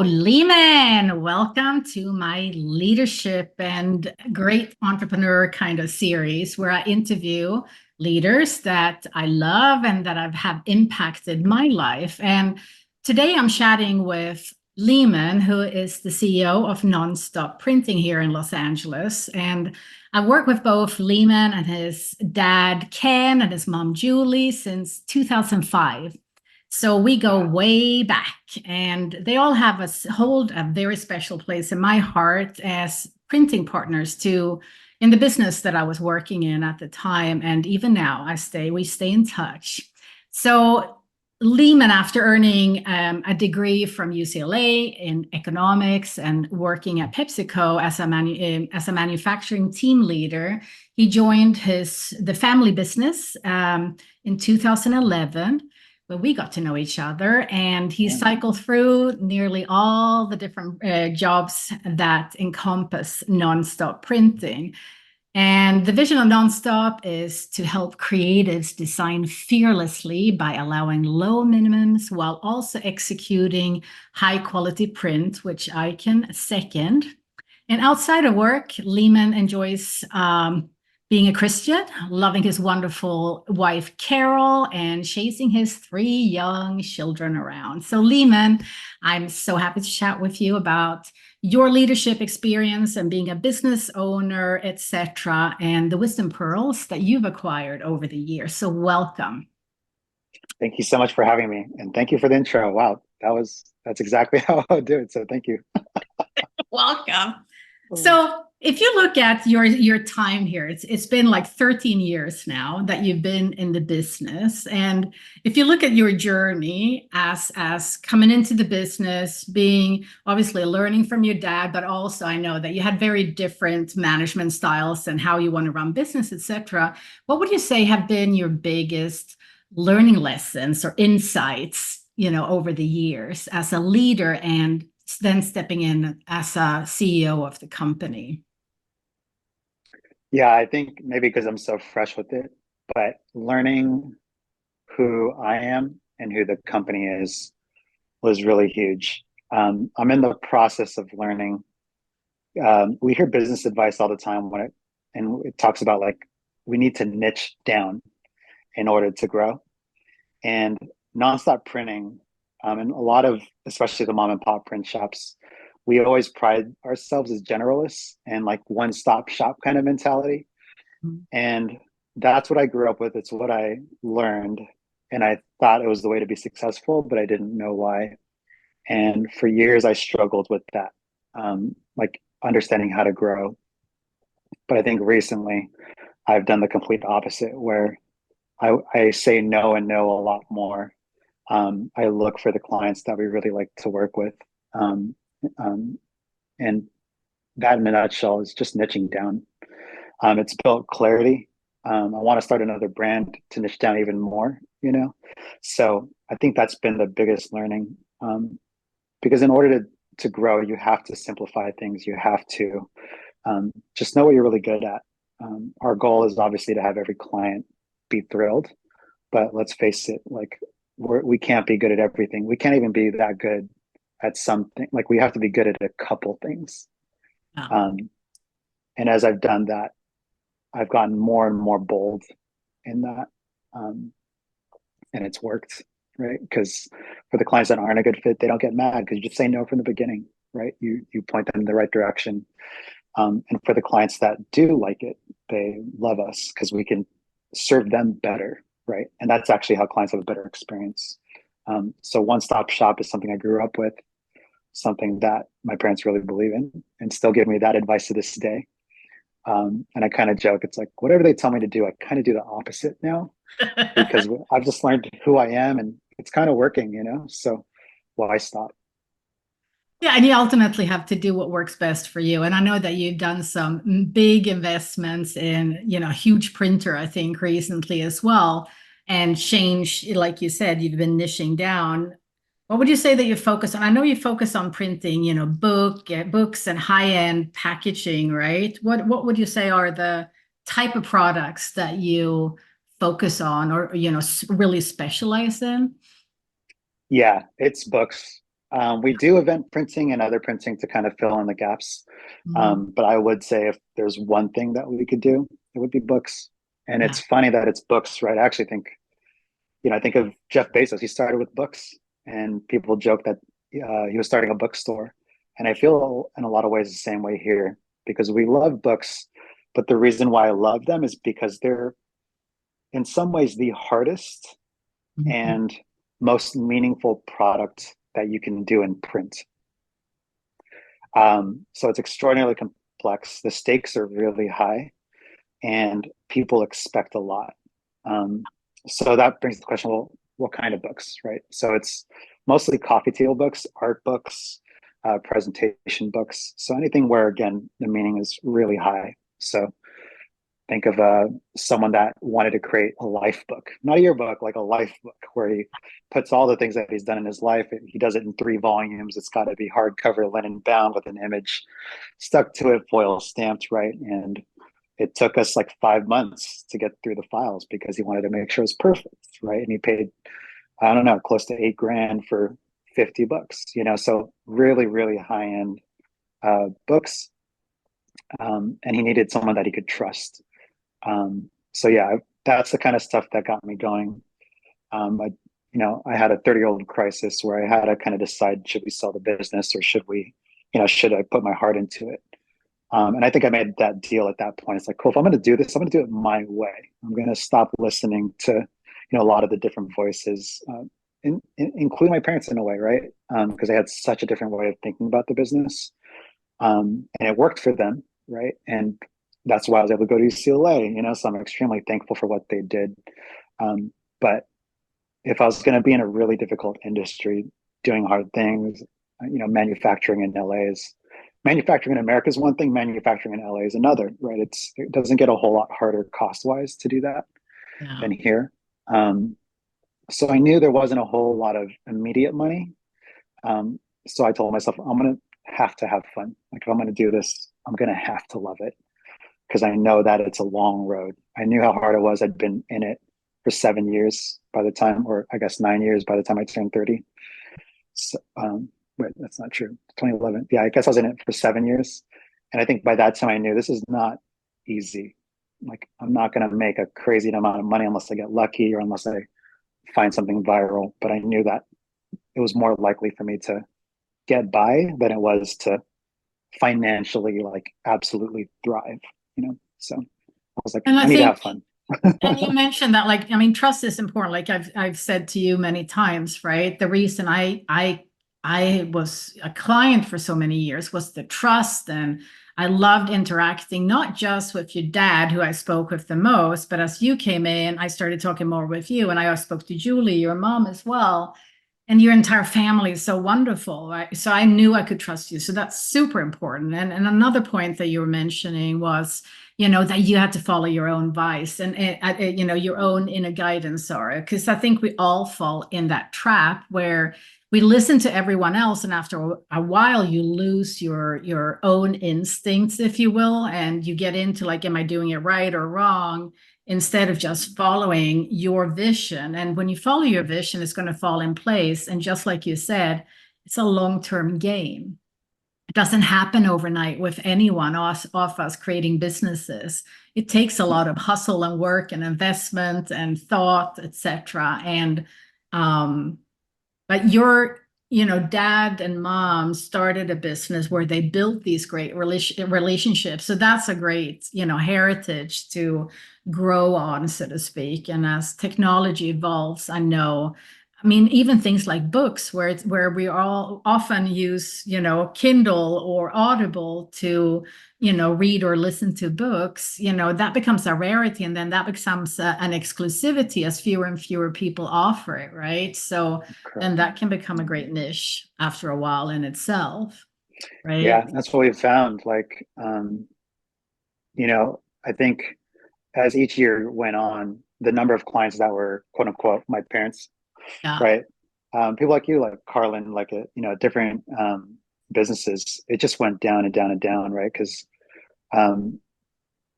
Leiman, welcome to my leadership and great entrepreneur kind of series where I interview leaders that I love and that have impacted my life. And today I'm chatting with Leiman, who is the CEO of Nonstop Printing here in Los Angeles. And I worked with both Leiman and his dad, Ken, and his mom, Julie, since 2005. So we go way back, and they all hold a very special place in my heart as printing partners too, in the business that I was working in at the time. And even now we stay in touch. So Leiman, after earning a degree from UCLA in economics and working at PepsiCo as a manufacturing team leader, he joined the family business in 2011. But we got to know each other, and he cycled through nearly all the different jobs that encompass Nonstop Printing. And the vision of Nonstop is to help creatives design fearlessly by allowing low minimums while also executing high quality print, which I can second. And outside of work, Leiman enjoys being a Christian, loving his wonderful wife, Carol, and chasing his 3 young children around. So Leiman, I'm so happy to chat with you about your leadership experience and being a business owner, etc., and the wisdom pearls that you've acquired over the years. So welcome. Thank you so much for having me. And thank you for the intro. Wow, that's exactly how I would do it. So thank you. Welcome. So if you look at your time here, it's been like 13 years now that you've been in the business. And if you look at your journey as coming into the business, being obviously learning from your dad, but also I know that you had very different management styles and how you want to run business, etc. What would you say have been your biggest learning lessons or insights, over the years as a leader and then stepping in as a CEO of the company? Yeah, I think maybe because I'm so fresh with it, but learning who I am and who the company is was really huge. I'm in the process of learning. We hear business advice all the time and it talks about like we need to niche down in order to grow. And Nonstop Printing, and a lot of, especially the mom and pop print shops, we always pride ourselves as generalists and like one-stop shop kind of mentality. Mm-hmm. And that's what I grew up with. It's what I learned. And I thought it was the way to be successful, but I didn't know why. And for years, I struggled with that, like understanding how to grow. But I think recently I've done the complete opposite, where I say no and no a lot more. I look for the clients that we really like to work with. And that in a nutshell is just niching down. It's built clarity. I want to start another brand to niche down even more, So I think that's been the biggest learning. Because in order to grow, you have to simplify things. You have to just know what you're really good at. Our goal is obviously to have every client be thrilled, but let's face it, like we can't be good at everything. We can't even be that good at something. Like we have to be good at a couple things. And as I've done that, I've gotten more and more bold in that. And it's worked, right? Because for the clients that aren't a good fit, they don't get mad because you just say no from the beginning, right? You point them in the right direction. And for the clients that do like it, they love us because we can serve them better, right? And that's actually how clients have a better experience. So one-stop shop is something I grew up with, something that my parents really believe in and still give me that advice to this day. And I kind of joke, it's like, whatever they tell me to do, I kind of do the opposite now because I've just learned who I am and it's kind of working, So why stop? Yeah, and you ultimately have to do what works best for you. And I know that you've done some big investments in, huge printer, I think, recently as well, and change, like you said, you've been niching down. What would you say that you focus on? I know you focus on printing, books and high-end packaging, right? What would you say are the type of products that you focus on or, really specialize in? Yeah, it's books. We do event printing and other printing to kind of fill in the gaps. Mm, But I would say if there's one thing that we could do, it would be books. And yeah. it's funny that it's books, right? I actually think, I think of Jeff Bezos. He started with books, and people joke that he was starting a bookstore. And I feel in a lot of ways the same way here because we love books. But the reason why I love them is because they're in some ways the hardest Mhm. and most meaningful product that you can do in print. So it's extraordinarily complex. The stakes are really high, and people expect a lot. Um, so that brings the question: well, what kind of books, right? So it's mostly coffee table books, art books, presentation books. So anything where again the meaning is really high. So think of someone that wanted to create a life book, not a yearbook, like a life book, where he puts all the things that he's done in his life. He does it in 3 volumes. It's got to be hardcover, linen bound with an image stuck to it, foil stamped, right? And it took us like 5 months to get through the files because he wanted to make sure it's perfect, right? And he paid, I don't know, close to 8 grand for 50 books, so really, really high end books. And he needed someone that he could trust. So yeah, that's the kind of stuff that got me going. I, I had a 30-year-old crisis where I had to kind of decide, should we sell the business or should we, should I put my heart into it? And I think I made that deal at that point. It's like, cool, if I'm going to do this, I'm going to do it my way. I'm going to stop listening to, a lot of the different voices, including my parents in a way, right? Because they had such a different way of thinking about the business. And it worked for them, right? And that's why I was able to go to UCLA, so I'm extremely thankful for what they did. But if I was going to be in a really difficult industry doing hard things, manufacturing in LA is manufacturing in America is one thing, manufacturing in LA is another, right? It doesn't get a whole lot harder cost wise to do that Yeah. than here. Um, so I knew there wasn't a whole lot of immediate money. So I told myself, I'm going to have to have fun. Like if I'm going to do this, I'm going to have to love it because I know that it's a long road. I knew how hard it was. I'd been in it for 7 years by the time, or I guess 9 years by the time I turned 30. So, wait, that's not true. 2011. Yeah, I guess I was in it for 7 years. And I think by that time I knew this is not easy. Like I'm not going to make a crazy amount of money unless I get lucky or unless I find something viral. But I knew that it was more likely for me to get by than it was to financially like absolutely thrive, So I was like, And I I need to think, have fun. and you mentioned that, like, I mean, trust is important. Like I've said to you many times, right? The reason I was a client for so many years was the trust, and I loved interacting not just with your dad, who I spoke with the most, but as you came in, I started talking more with you, and I also spoke to Julie, your mom as well. And your entire family is so wonderful, right? So I knew I could trust you. So that's super important. And another point that you were mentioning was, that you had to follow your own vice and your own inner guidance, sorry, because I think we all fall in that trap where we listen to everyone else, and after a while, you lose your own instincts, if you will, and you get into like, am I doing it right or wrong? Instead of just following your vision. And when you follow your vision, it's going to fall in place. And just like you said, it's a long-term game. It doesn't happen overnight with anyone of us creating businesses. It takes a lot of hustle and work and investment and thought, etc. And um, but your, dad and mom started a business where they built these great relationships. So that's a great, heritage to grow on, so to speak. And as technology evolves, I know, I mean, even things like books, where we all often use, Kindle or Audible to, read or listen to books, that becomes a rarity, and then that becomes an exclusivity as fewer and fewer people offer it, right? So then Correct. that can become a great niche after a while in itself, Yeah, right? that's what we've found. Like, I think as each year went on, the number of clients that were quote unquote my parents, Yeah. right? People like you, like Carlin, like different businesses, it just went down and down and down, right? Because um,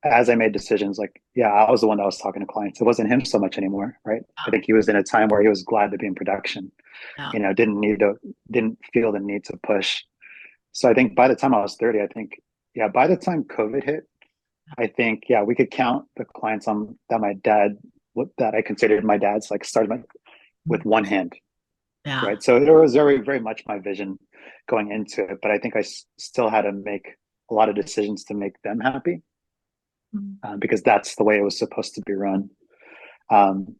as I made decisions, like, yeah, I was the one that was talking to clients. It wasn't him so much anymore, right? I Yeah. think he was in a time where he was glad to be in production. Yeah. Didn't feel the need to push. So I think by the time I was 30, I think, yeah, by the time COVID hit, I think, yeah, we could count the clients on that my dad, that I considered my dad's, like started with one hand, Yeah. right? So it was very, very much my vision going into it, but I think still had to make a lot of decisions to make them happy, because that's the way it was supposed to be run. Um,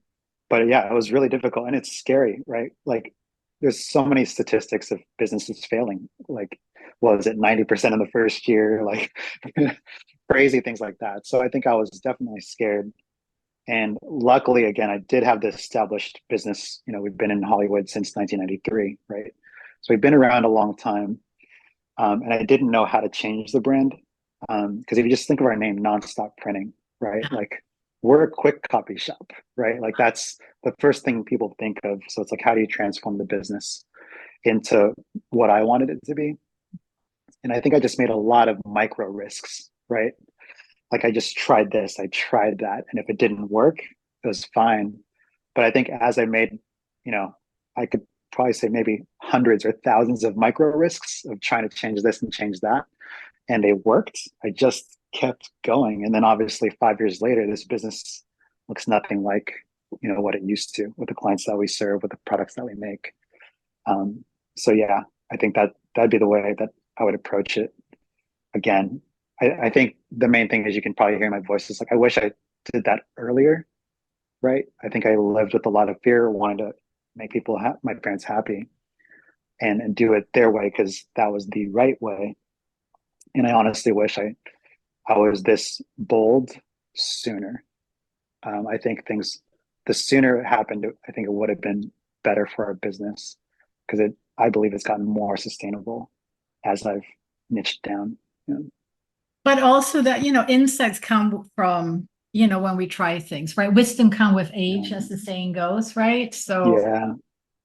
but yeah, it was really difficult and it's scary, right? Like there's so many statistics of businesses failing. Like, what was it, 90% in the first year? Like crazy things like that. So I think I was definitely scared. And luckily, again, I did have this established business. We've been in Hollywood since 1993, right? So we've been around a long time. And I didn't know how to change the brand. Because if you just think of our name, Nonstop Printing, right? Yeah. Like we're a quick copy shop, right? Like that's the first thing people think of. So it's like, how do you transform the business into what I wanted it to be? And I think I just made a lot of micro risks, right? Like I just tried this, I tried that. And if it didn't work, it was fine. But I think as I made, you know, I could probably say maybe hundreds or thousands of micro risks of trying to change this and change that, and they worked. I just kept going. And then obviously 5 years later, this business looks nothing like, what it used to, with the clients that we serve, with the products that we make. Um, so yeah, I think that'd be the way that I would approach it again. I think the main thing is, you can probably hear my voice, is like, I wish I did that earlier, right? I think I lived with a lot of fear, wanting to make my parents happy, and do it their way because that was the right way. And I honestly wish I was this bold sooner. I think the sooner it happened, I think it would have been better for our business, because I believe it's gotten more sustainable as I've niched down. You know? But also that, insights come from, when we try things, right? Wisdom come with age, as the saying goes, right? So Yeah,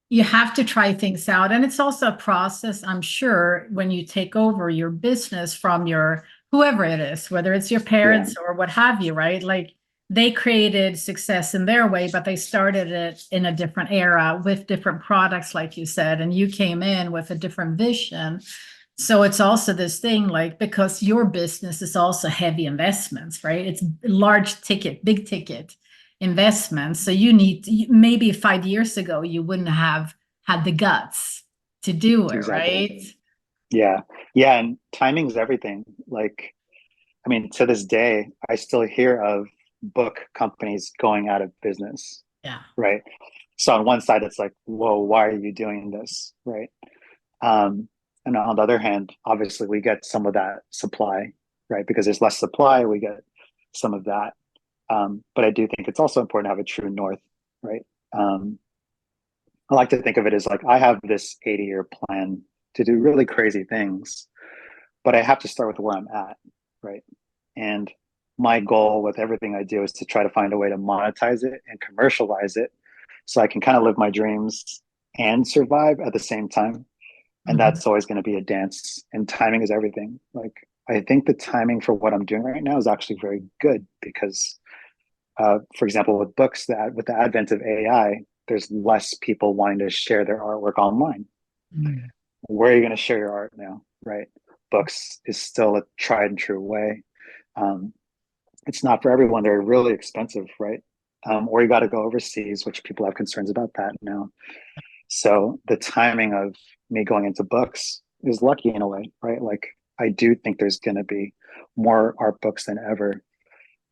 you have to try things out. And it's also a process, I'm sure, when you take over your business from your whoever it is, whether it's your yeah, parents or what have you, right? Like they created success in their way, but they started it in a different era with different products, like you said, and you came in with a different vision. So it's also this thing, like, because your business is also heavy investments, right? It's large ticket, big ticket investments. So maybe 5 years ago, you wouldn't have had the guts to do it, exactly. right? Yeah, yeah, and timing's everything. Like, I mean, to this day, I still hear of book companies going out of business, Yeah. right? So on one side, it's like, whoa, why are you doing this, right? Um, and on the other hand, obviously, we get some of that supply, right? Because there's less supply, we get some of that. But I do think it's also important to have a true north, right? Um, I like to think of it as like, I have this 80-year plan to do really crazy things, but I have to start with where I'm at, right? And my goal with everything I do is to try to find a way to monetize it and commercialize it, so I can kind of live my dreams and survive at the same time. And Mhm. that's always going to be a dance, and timing is everything. Like, I think the timing for what I'm doing right now is actually very good, because for example, with books, that with the advent of AI, there's less people wanting to share their artwork online. Mhm. Where are you going to share your art now, right? Books is still a tried and true way. Um, it's not for everyone. They're really expensive, right? Or you got to go overseas, which people have concerns about that now. So the timing of me going into books is lucky in a way, right? Like, I do think there's going to be more art books than ever,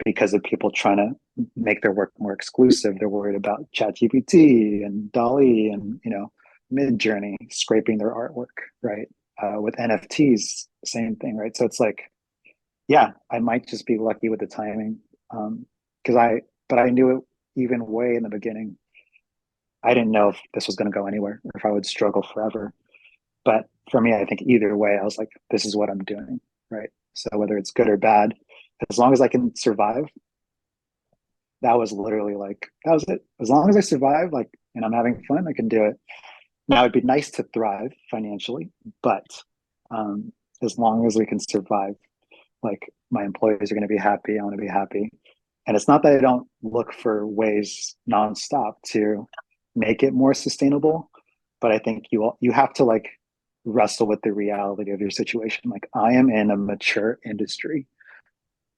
because of people trying to make their work more exclusive. They're worried about ChatGPT and Dolly and, Mid Journey scraping their artwork, right? With NFTs, same thing, right? So it's like, yeah, I might just be lucky with the timing, because but I knew it even way in the beginning. I didn't know if this was going to go anywhere, or if I would struggle forever. But for me, I think either way, I was like, this is what I'm doing, right? So whether it's good or bad, as long as I can survive, that was literally like, that was it. As long as I survive, like, and I'm having fun, I can do it. Now it'd be nice to thrive financially, but as long as we can survive, Like my employees are going to be happy. I want to be happy. And it's not that I don't look for ways nonstop to make it more sustainable, but I think you have to like wrestle with the reality of your situation. Like I am in a mature industry.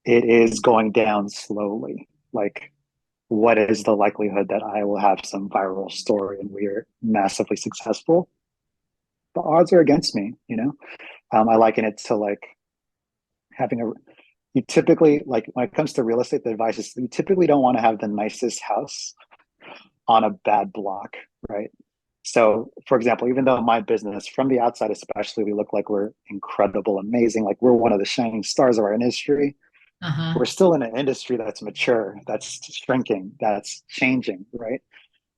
It is going down slowly. Like what is the likelihood that I will have some viral story and we are massively successful? The odds are against me, you know? I liken it to like having a, you typically, like when it comes to real estate, the advice is you typically don't want to have the nicest house on a bad block, right? So, for example, even though my business, from the outside especially, we look like we're incredible, amazing, like we're one of the shining stars of our industry, Uh-huh. we're still in an industry that's mature, that's shrinking, that's changing, right?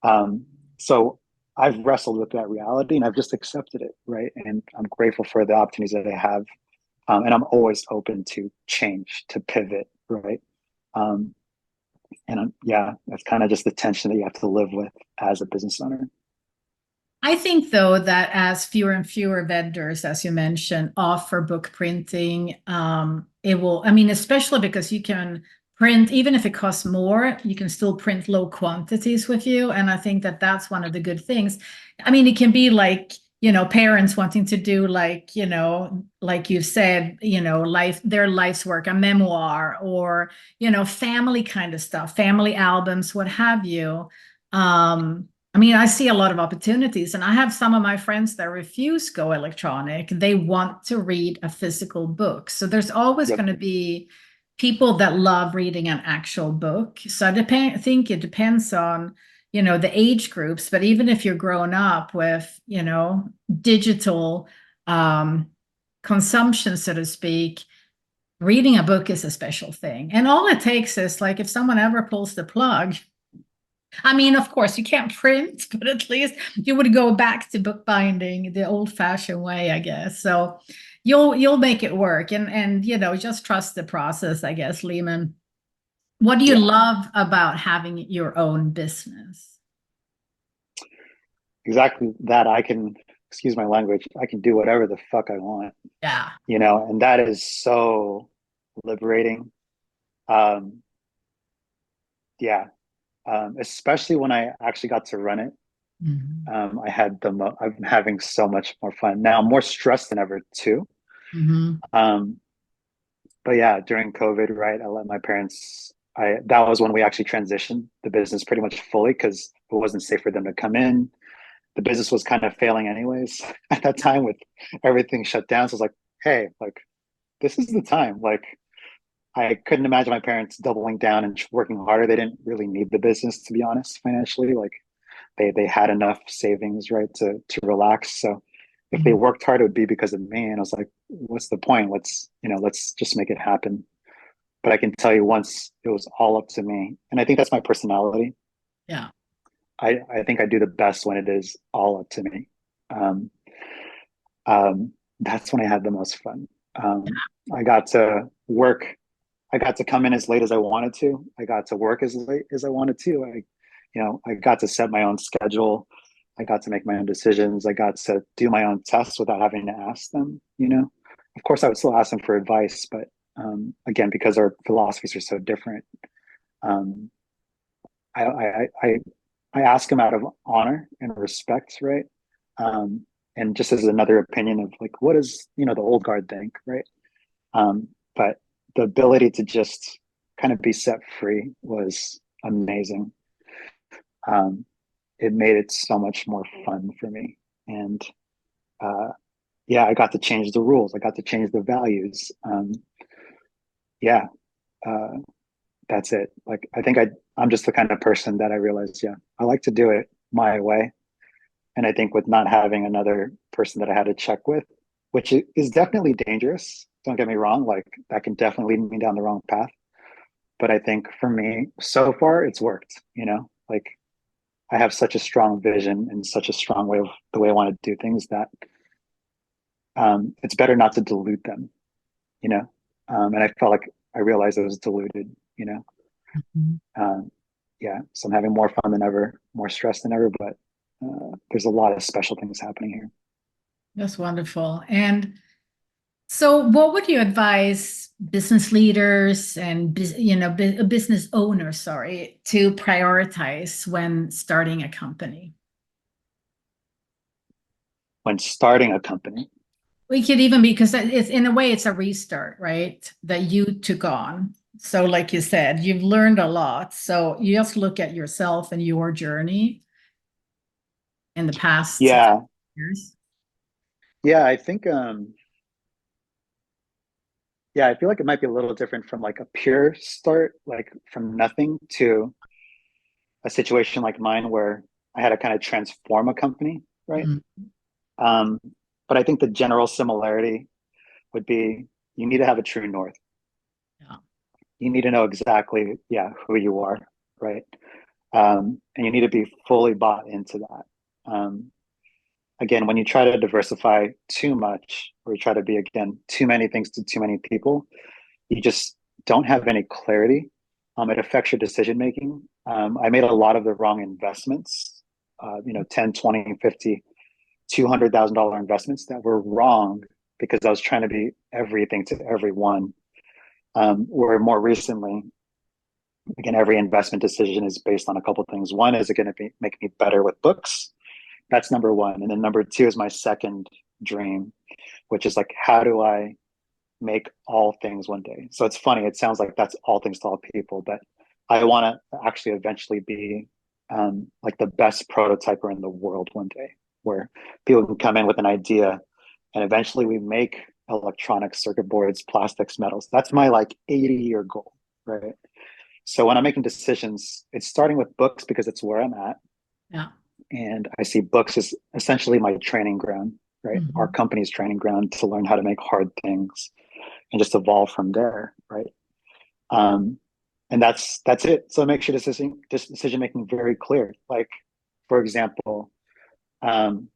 Um, so I've wrestled with that reality and I've just accepted it, right? And I'm grateful for the opportunities that I have. And I'm always open to change, to pivot, right? Um, yeah, that's kind of just the tension that you have to live with as a business owner. I think, though, that as fewer and fewer vendors, as you mentioned, offer book printing, it will, I mean, especially because you can print, even if it costs more, you can still print low quantities with you. And I think that that's one of the good things. I mean, it can be like, parents wanting to do like, like you said, their life's work, a memoir, or, family kind of stuff, family albums, what have you. I mean, I see a lot of opportunities, and I have some of my friends that refuse go electronic. They want to read a physical book. So there's always Yep. going to be people that love reading an actual book. So I think it depends on, the age groups. But even if you're grown up with, digital um, consumption, so to speak, reading a book is a special thing. And all it takes is like if someone ever pulls the plug. I mean, of course, you can't print, but at least you would go back to bookbinding the old-fashioned way, I guess. So you'll make it work, and just trust the process, I guess, Lehman. What do you Yeah, love about having your own business? exactly that. I can, excuse my language, I can do whatever the fuck I want, Yeah. and that is so liberating. Um, yeah, especially when I actually got to run it. Mhm. I'm having so much more fun now. I'm more stressed than ever too. Mhm. Um, but yeah, during COVID, right, I let my parents. That was when we actually transitioned the business pretty much fully because it wasn't safe for them to come in. The business was kind of failing anyways at that time with everything shut down. So I was like, hey, like this is the time. Like I couldn't imagine my parents doubling down and working harder. They didn't really need the business to be honest financially. Like they had enough savings, right, to relax. So if they Mhm. worked hard, it would be because of me. And I was like, what's the point? Let's just make it happen. But I can tell you once it was all up to me. And I think that's my personality. Yeah. I think I do the best when it is all up to me. Um, that's when I had the most fun. I got to work. I got to come in as late as I wanted to. I got to work as late as I wanted to. I got to set my own schedule. I got to make my own decisions. I got to do my own tests without having to ask them. Of course, I would still ask them for advice, but again, because our philosophies are so different, um, I, I, I, I ask them out of honor and respect, right? Um, and just as another opinion of like, what does the old guard think, right? But the ability to just kind of be set free was amazing. Um, it made it so much more fun for me, and uh, yeah, I got to change the rules. I got to change the values. Yeah, uh, that's it. Like I think I'm just the kind of person that I realized, yeah, I like to do it my way. And I think with not having another person that I had to check with, which is definitely dangerous. Don't get me wrong, like that can definitely lead me down the wrong path. But I think for me, so far it's worked, like I have such a strong vision and such a strong way of the way I want to do things that it's better not to dilute them, you know? And I felt like I realized it was diluted. Mhm. Um, yeah, so I'm having more fun than ever, more stress than ever, but there's a lot of special things happening here. That's wonderful. And So, what would you advise business leaders and business owners, sorry, to prioritize when starting a company? When starting a company? We could even because it's in a way it's a restart, right? That you took on. So, like you said, you've learned a lot. So you just look at yourself and your journey in the past Yeah, years. yeah, I think yeah, I feel like it might be a little different from like a pure start, like from nothing to a situation like mine where I had to kind of transform a company, right? Mm, Um, but I think the general similarity would be you need to have a true north. yeah. You need to know exactly, yeah, who you are, right? And you need to be fully bought into that. Again, when you try to diversify too much, or you try to be, again, too many things to too many people, you just don't have any clarity. It affects your decision making. I made a lot of the wrong investments, 10, 20, 50, $200,000 investments that were wrong because I was trying to be everything to everyone. Where more recently, again, every investment decision is based on a couple of things. One, is it going to make me better with books? That's number one. And then number two is my second dream, which is like, how do I make all things one day? So it's funny. It sounds like that's all things to all people, but I want to actually eventually be like the best prototyper in the world one day, where people can come in with an idea and eventually we make electronic circuit boards, plastics, metals. That's my like 80-year goal, right? So when I'm making decisions, it's starting with books because it's where I'm at. Yeah. And I see books as essentially my training ground, right? Our Mhm. company's training ground to learn how to make hard things and just evolve from there, right? Um, and that's it. So it makes your decision making very clear. Like, for example, um,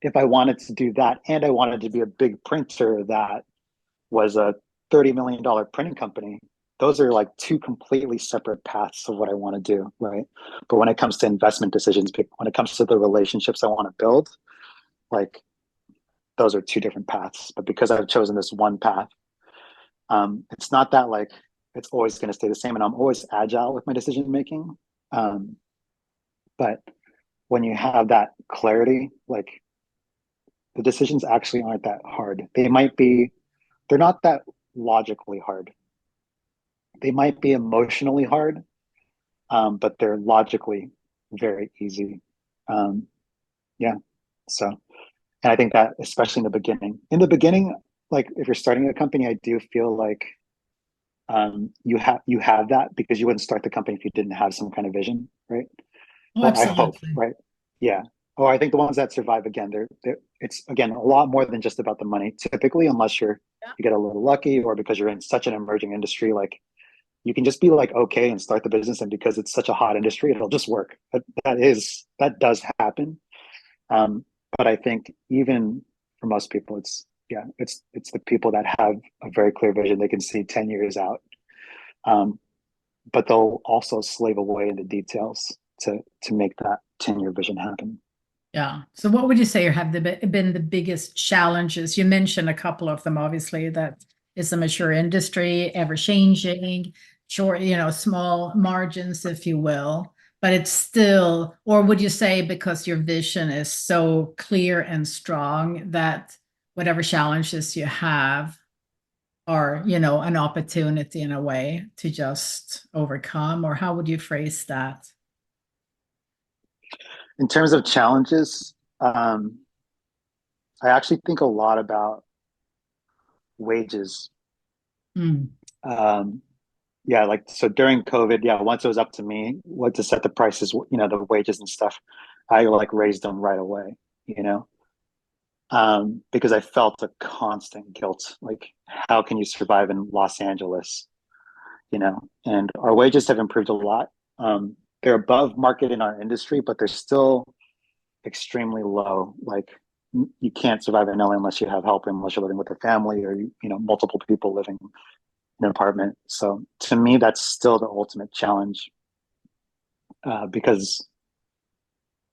if I wanted to do that and I wanted to be a big printer that was a $30 million printing company, those are like two completely separate paths of what I want to do, right? But when it comes to investment decisions, when it comes to the relationships I want to build, like those are two different paths. But because I've chosen this one path, it's not that like it's always going to stay the same, and I'm always agile with my decision making. Um, but when you have that clarity, like the decisions actually aren't that hard. They're not that logically hard. They might be emotionally hard, but they're logically very easy. Um, yeah. So, and I think that especially in the beginning, like if you're starting a company, I do feel like you have that because you wouldn't start the company if you didn't have some kind of vision, right? Oh, Or I hope, absolutely. right? Yeah. Or I think the ones that survive again, they're it's again a lot more than just about the money. Typically, unless Yeah. you get a little lucky, or because you're in such an emerging industry, like you can just be like okay and start the business, and because it's such a hot industry, it'll just work. That does happen. Um, but I think even for most people, it's the people that have a very clear vision. They can see 10 years out, um, but they'll also slave away in the details to make that 10-year vision happen. Yeah. So what would you say have been the biggest challenges? You mentioned a couple of them, obviously, that it's a mature industry, ever changing, short, small margins, if you will. But it's still, or would you say because your vision is so clear and strong that whatever challenges you have are, an opportunity in a way to just overcome, or how would you phrase that? In terms of challenges, I actually think a lot about wages. Mm, Um, yeah, like so during COVID, yeah, once it was up to me what to set the prices, the wages and stuff, I like raised them right away, you know, because I felt a constant guilt. Like, how can you survive in Los Angeles, And our wages have improved a lot. They're above market in our industry, but they're still extremely low. Like, you can't survive in LA unless you have help, unless you're living with a family or multiple people living in an apartment. So to me, that's still the ultimate challenge because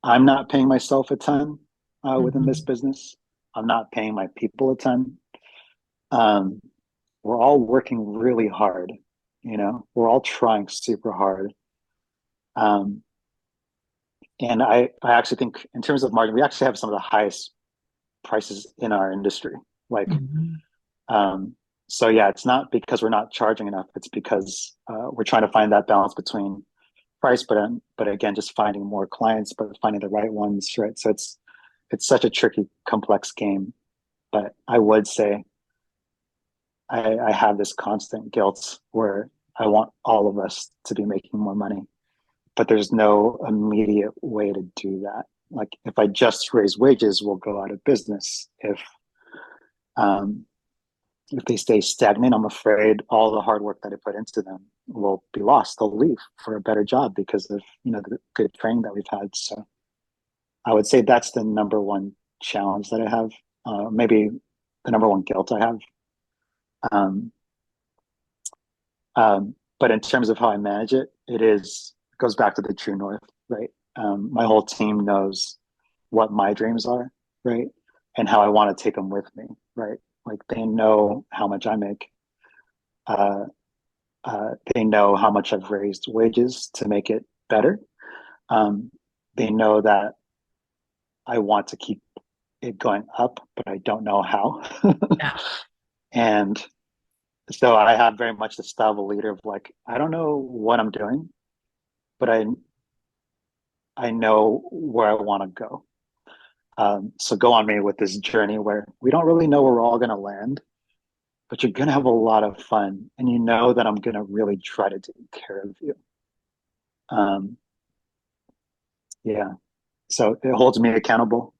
I'm not paying myself a ton within this mhm. business. I'm not paying my people a ton. Um, we're all working really hard, we're all trying super hard. Um, and I actually think in terms of margin, we actually have some of the highest prices in our industry. Like, Mhm. um, so yeah, it's not because we're not charging enough. It's because we're trying to find that balance between price, but again, just finding more clients, but finding the right ones, right? So it's such a tricky, complex game. But I would say I have this constant guilt where I want all of us to be making more money, but there's no immediate way to do that. Like if I just raise wages, we'll go out of business. Um, if they stay stagnant, I'm afraid all the hard work that I put into them will be lost. They'll leave for a better job because of the good training that we've had. So I would say that's the number one challenge that I have. Maybe the number one guilt I have. Um, but in terms of how I manage it, it goes back to the true north, right? My whole team knows what my dreams are, right? And how I want to take them with me, right? Like they know how much I make. Uh, they know how much I've raised wages to make it better. Um, they know that I want to keep it going up, but I don't know how. Yeah. And so I have very much the style of a leader of like, I don't know what I'm doing, but I know where I want to go. So go on me with this journey where we don't really know where we're all going to land, but you're going to have a lot of fun. And you know that I'm going to really try to take care of you. Um, yeah. So it holds me accountable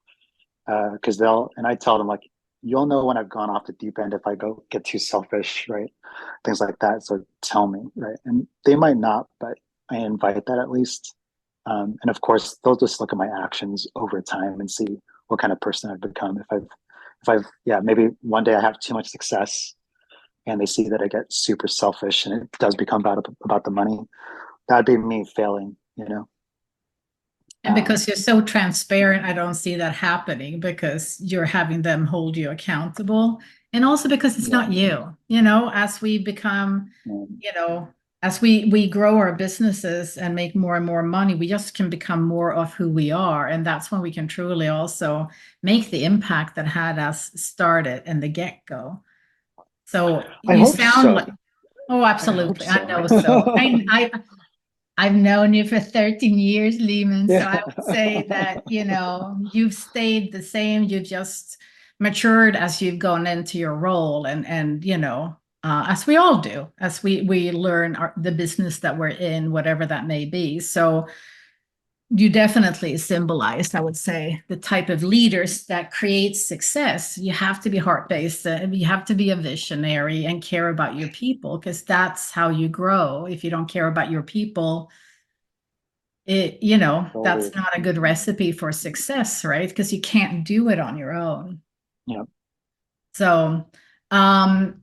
because and I tell them, like, you'll know when I've gone off the deep end if I go get too selfish, right? Things like that. So tell me, right? And they might not, but I invite that at least. And of course, they'll just look at my actions over time and see what kind of person I've become. Yeah, maybe one day I have too much success and they see that I get super selfish and it does become about the money. That'd be me failing, you know? And Uh, because you're so transparent, I don't see that happening because you're having them hold you accountable. And also because it's yeah. not you, as we become, Um, you know, as we grow our businesses and make more and more money, we just can become more of who we are. And that's when we can truly also make the impact that had us started in the get-go. So I you hope sound so. like, oh, I hope absolutely. I so. know so. I've known you for 13 years, Leiman. So Yeah. I would say that, you've stayed the same. You've just matured as you've gone into your role and as we all do, as we learn the business that we're in, whatever that may be. So you definitely symbolize, I would say, the type of leaders that create success. You have to be heart-based, you have to be a visionary and care about your people because that's how you grow. If you don't care about your people, that's Totally. not a good recipe for success, right? Because you can't do it on your own. Yeah. So, um,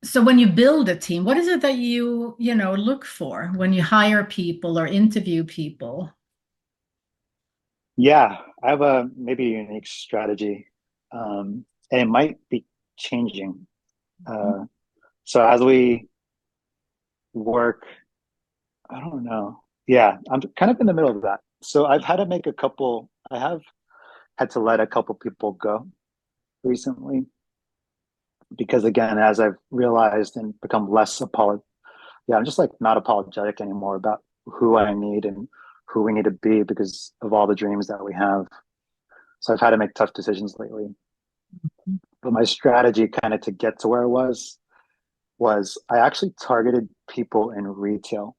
so when you build a team, what is it that you look for when you hire people or interview people? Yeah. I have a maybe a unique strategy. And it might be changing. Uh, so as we work, I don't know. Yeah, I'm kind of in the middle of that. So I have had to let a couple people go recently because again, as I've realized and become less yeah, I'm just like not apologetic anymore about who I need and who we need to be because of all the dreams that we have. So I've had to make tough decisions lately. But my strategy kind of to get to where I was I actually targeted people in retail.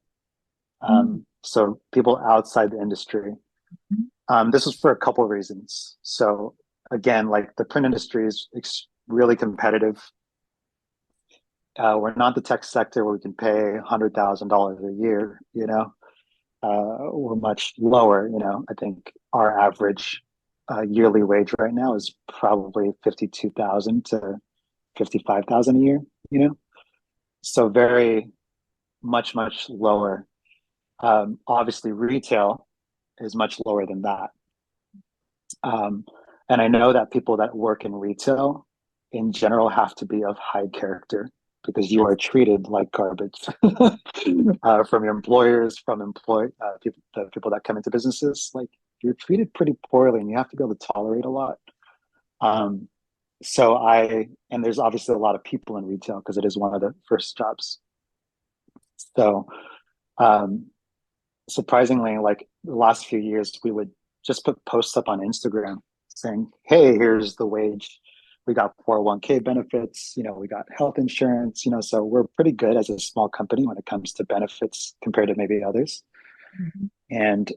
Mm. So people outside the industry. This was for a couple of reasons. So again, like the print industry is really competitive. We're not the tech sector where we can pay $100,000 a year. We're much lower. I think our average yearly wage right now is probably 52,000 to 55,000 a year. So very much lower. Obviously, retail is much lower than that. Um, and I know that people that work in retail in general have to be of high character because you are treated like garbage from your employers, from people, the people that come into businesses. Like you're treated pretty poorly, and you have to be able to tolerate a lot. Um, and there's obviously a lot of people in retail because it is one of the first jobs. So um, surprisingly, like the last few years, we would just put posts up on Instagram saying, "Hey, here's the wage. We got 401k benefits. We got health insurance. So we're pretty good as a small company when it comes to benefits compared to maybe others." Mhm. And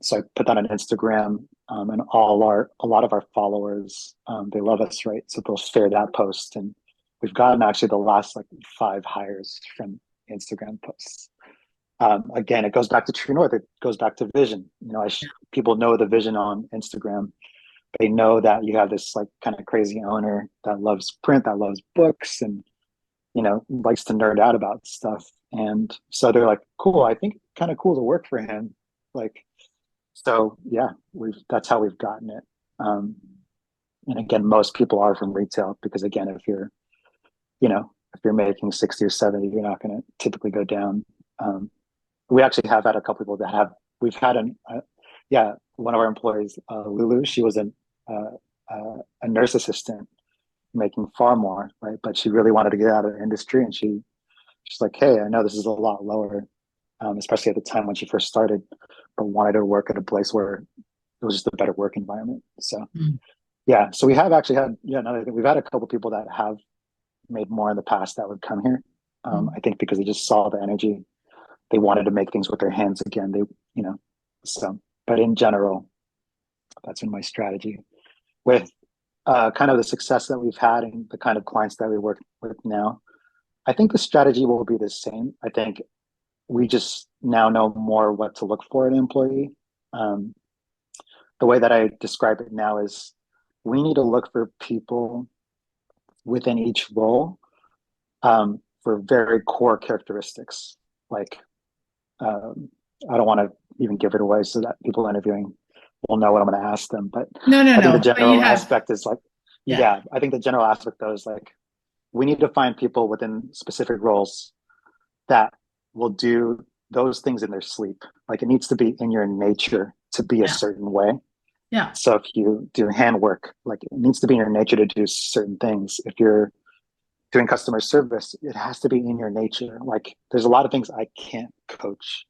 so I put that on Instagram, and a lot of our followers, they love us, right? So they'll share that post, and we've gotten actually the last like 5 hires from Instagram posts. Again, it goes back to True North. It goes back to vision. People know the vision on Instagram. They know that you have this like kind of crazy owner that loves print, that loves books, and likes to nerd out about stuff. And so they're like, cool, I think kind of cool to work for him. Like, so yeah, that's how we've gotten it. And again, most people are from retail because again, if you're making 60 or 70, you're not going to typically go down. We actually have had a couple people we've had one of our employees, Lulu, she was a nurse assistant making far more, right? But she really wanted to get out of the industry, and she's like, hey, I know this is a lot lower, especially at the time when she first started, but wanted to work at a place where it was just a better work environment. So Mm. yeah, so we have actually had another thing. We've had a couple people that have made more in the past that would come here. Mm. I think because they just saw the energy, they wanted to make things with their hands again. You know, so but in general, that's been my strategy with kind of the success that we've had and the kind of clients that we work with now. I think the strategy will be the same. I think we just now know more what to look for in an employee. Um, the way that I describe it now is we need to look for people within each role for very core characteristics. Like, I don't want to even give it away so that people interviewing will know what I'm going to ask them. But No, no, I think the no. But you general have, aspect is like, yeah, yeah, I think the general aspect though is like, we need to find people within specific roles that will do those things in their sleep. Like it needs to be in your nature to be a yeah, certain way. yeah. So if you do handwork, like it needs to be in your nature to do certain things. If you're doing customer service, it has to be in your nature. Like there's a lot of things I can't coach,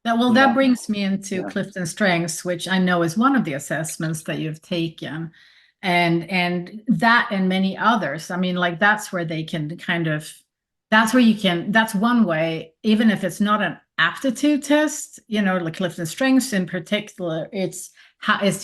That brings me into yeah, Clifton Strengths, which I know is one of the assessments that you've taken, and that and many others. I mean, like that's where they can kind of, that's where you can. That's one way, even if it's not an aptitude test. Like Clifton Strengths in particular, it's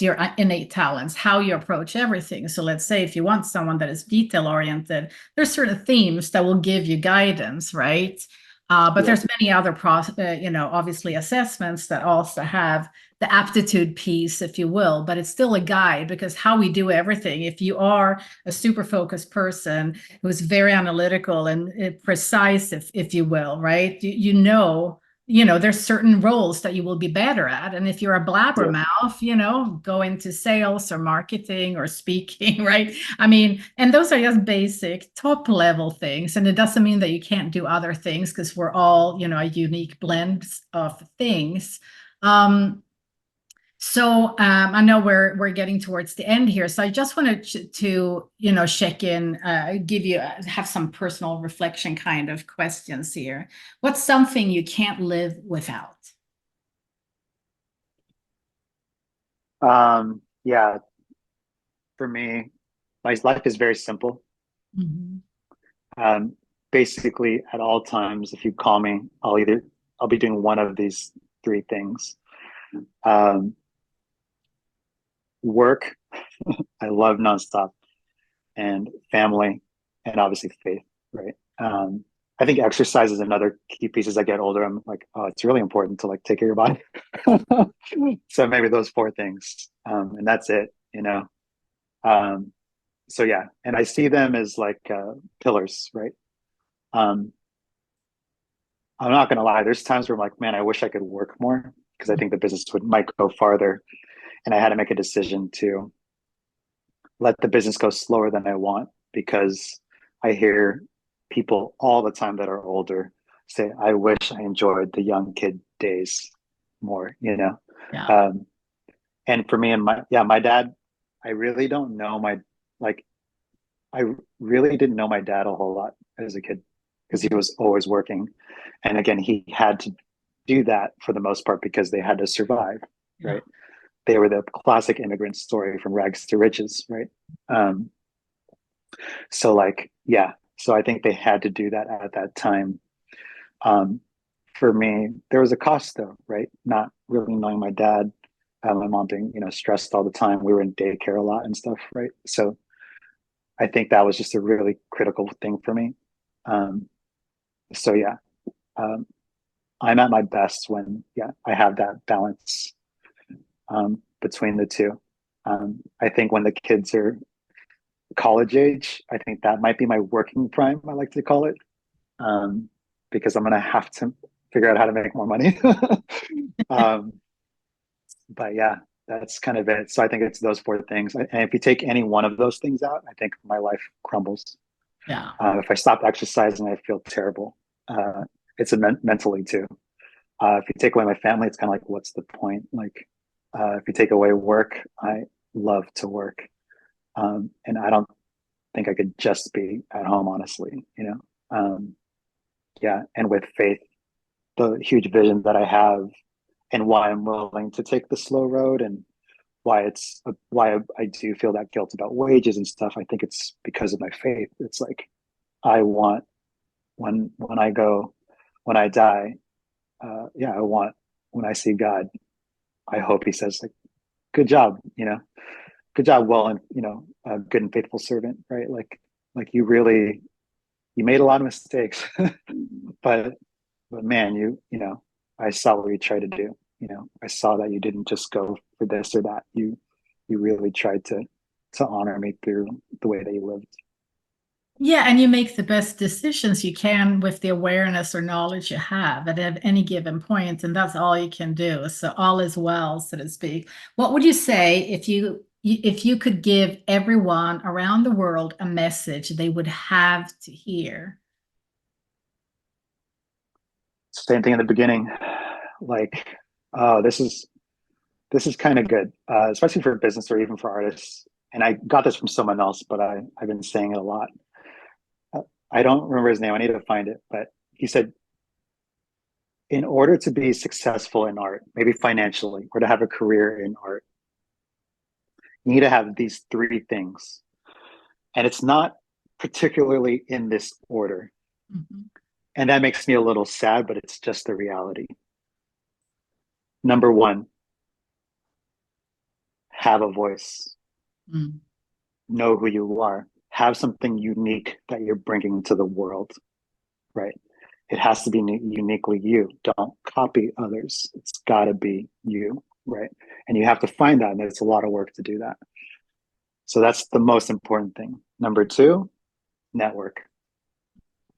your innate talents, how you approach everything. So let's say if you want someone that is detail oriented, there's certain themes that will give you guidance, right? But yeah, there's many other obviously assessments that also have the aptitude piece, if you will, but it's still a guide because how we do everything, if you are a super focused person who's very analytical and precise, if you will, right? There's certain roles that you will be better at. And if you're a yeah, blabbermouth, go into sales or marketing or speaking, right? I mean, and those are just basic top level things. And it doesn't mean that you can't do other things because we're all, a unique blend of things. I know we're getting towards the end here, so I just wanted to check in, have some personal reflection kind of questions here. What's something you can't live without? yeah. For me, my life is very simple. Mhm. Um, Basically, at all times, if you call me, I'll be doing one of these three things. Um, Work, I love nonstop, and family, and obviously faith, right? I think exercise is another key piece. As I get older, I'm like, oh, it's really important to like take care of your body. So maybe those four things, and that's it. Um, so yeah, and I see them as like pillars, right? Um, I'm not gonna lie. There's times where I'm like, man, I wish I could work more because I think the business might go farther, and I had to make a decision to let the business go slower than I want because I hear people all the time that are older say, I wish I enjoyed the young kid days more, you know? Yeah. Um, and for me and my dad, I really don't know like, I really didn't know my dad a whole lot as a kid because he was always working. And again, he had to do that for the most part because they had to survive, Yeah. right? They were the classic immigrant story from rags to riches, right? Um, so like, yeah, so I think they had to do that at that time. Um, for me, there was a cost though, right? Not really knowing my dad, my mom being, stressed all the time. We were in daycare a lot and stuff, right? So I think that was just a really critical thing for me. Um, so yeah, um, I'm at my best when, yeah, I have that balance between the two. I think when the kids are college age, I think that might be my working prime, I like to call it, um, because I'm going to have to figure out how to make more money. um, but yeah, that's kind of it. So I think it's those four things. And if you take any one of those things out, I think my life crumbles. Yeah. If I stop exercising, I feel terrible. It's mentally too. If you take away my family, it's kind of like, what's the point? Like, if you take away work, I love to work. And I don't think I could just be at home, honestly, yeah. And with faith, the huge vision that I have and why I'm willing to take the slow road and why I do feel that guilt about wages and stuff. I think it's because of my faith. It's like, I want when when I die, yeah, I want when I see God, I hope he says like, good job, good job, well, and a good and faithful servant, right? Like you made a lot of mistakes, but man, I saw what you tried to do. I saw that you didn't just go for this or that. You really tried to honor me through the way that you lived. Yeah, and you make the best decisions you can with the awareness or knowledge you have at any given point, and that's all you can do. So all is well, so to speak. What would you say if you could give everyone around the world a message they would have to hear? Same thing in the beginning, like, oh, this is kind of good, especially for business or even for artists. And I got this from someone else, but I've been saying it a lot. I don't remember his name. I need to find it, but he said, in order to be successful in art, maybe financially, or to have a career in art, you need to have these three things. And it's not particularly in this order. Mhm. And that makes me a little sad, but it's just the reality. Number one, have a voice, Mm. know who you are, have something unique that you're bringing to the world, right? It has to be uniquely you. Don't copy others. It's got to be you, right? And you have to find that, and it's a lot of work to do that. So that's the most important thing. Number two, network.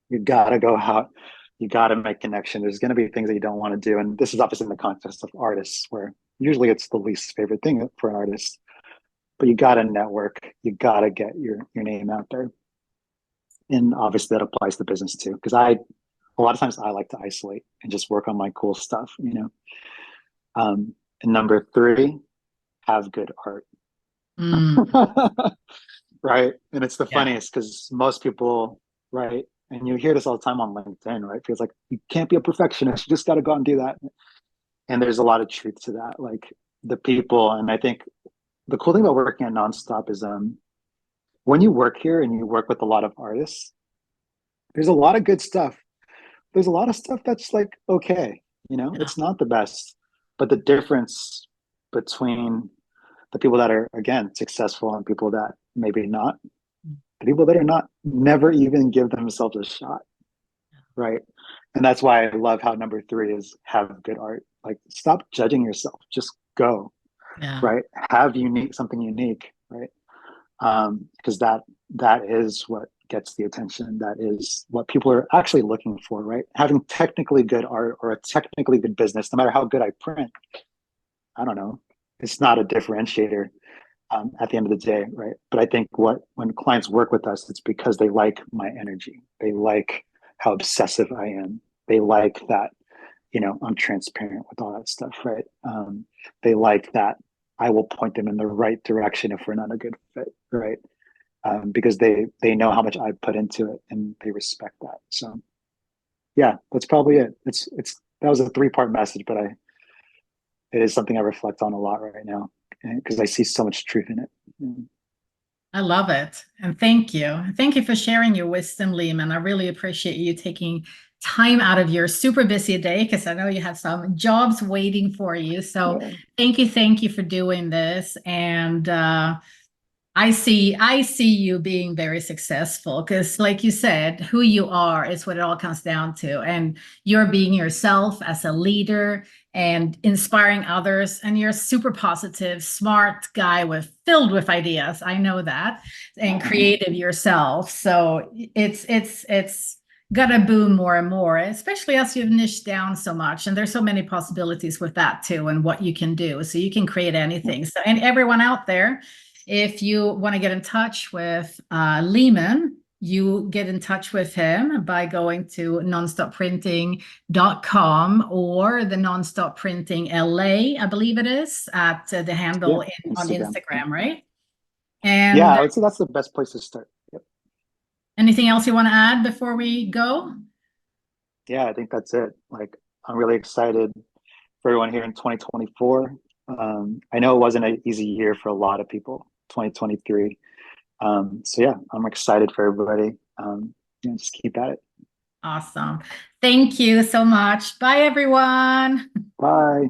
You got to go out. You got to make connection. There's going to be things that you don't want to do. And this is obviously in the context of artists, where usually it's the least favorite thing for an artist. But you got to network. You got to get your name out there. And obviously that applies to business too. Because a lot of times I like to isolate and just work on my cool stuff. And number three, have good art. Mm. Right. And it's the Yeah. funniest because most people, right, and you hear this all the time on LinkedIn, right? Feels like you can't be a perfectionist. You just got to go out and do that. And there's a lot of truth to that. Like the people, and I think the cool thing about working at Nonstop is when you work here and you work with a lot of artists, there's a lot of good stuff. There's a lot of stuff that's like okay, Yeah. it's not the best, but the difference between the people that are again successful and people that maybe not, the people that are not never even give themselves a shot, right? And that's why I love how number three is have good art. Like stop judging yourself, just go, Yeah. right? Have something unique, right? Because that is what gets the attention. That is what people are actually looking for, right? Having technically good art or a technically good business, no matter how good I print, I don't know, it's not a differentiator. at the end of the day, right? But I think when clients work with us, it's because they like my energy. They like how obsessive I am. They like that, I'm transparent with all that stuff, right? They like that I will point them in the right direction if we're not a good fit, right? Because they know how much I put into it and they respect that. So yeah, that's probably it. It's that was a three-part message, but it is something I reflect on a lot right now because I see so much truth in it. I love it. And thank you. Thank you for sharing your wisdom, Leiman. I really appreciate you taking time out of your super busy day because I know you have some jobs waiting for you. So Yeah. thank you for doing this. And I see you being very successful because, like you said, who you are is what it all comes down to. And you're being yourself as a leader and inspiring others. And you're a super positive, smart guy with filled with ideas. I know that, and creative yourself. So it's gonna boom more and more, especially as you've niched down so much. And there's so many possibilities with that too, and what you can do. So you can create anything. So, and everyone out there, if you want to get in touch with Leiman, you get in touch with him by going to nonstopprinting.com or the Nonstop Printing LA, I believe it is, at the Yeah, handle on Instagram. Yeah. Instagram, right? Yeah, And I would say that's the best place to start. Yep. anything else you want to add before we go? Yeah, I think that's it. Like, I'm really excited for everyone here in 2024. I know it wasn't an easy year for a lot of people, 2023. So yeah, I'm excited for everybody. Just keep at it. Awesome. Thank you so much. Bye, everyone. Bye.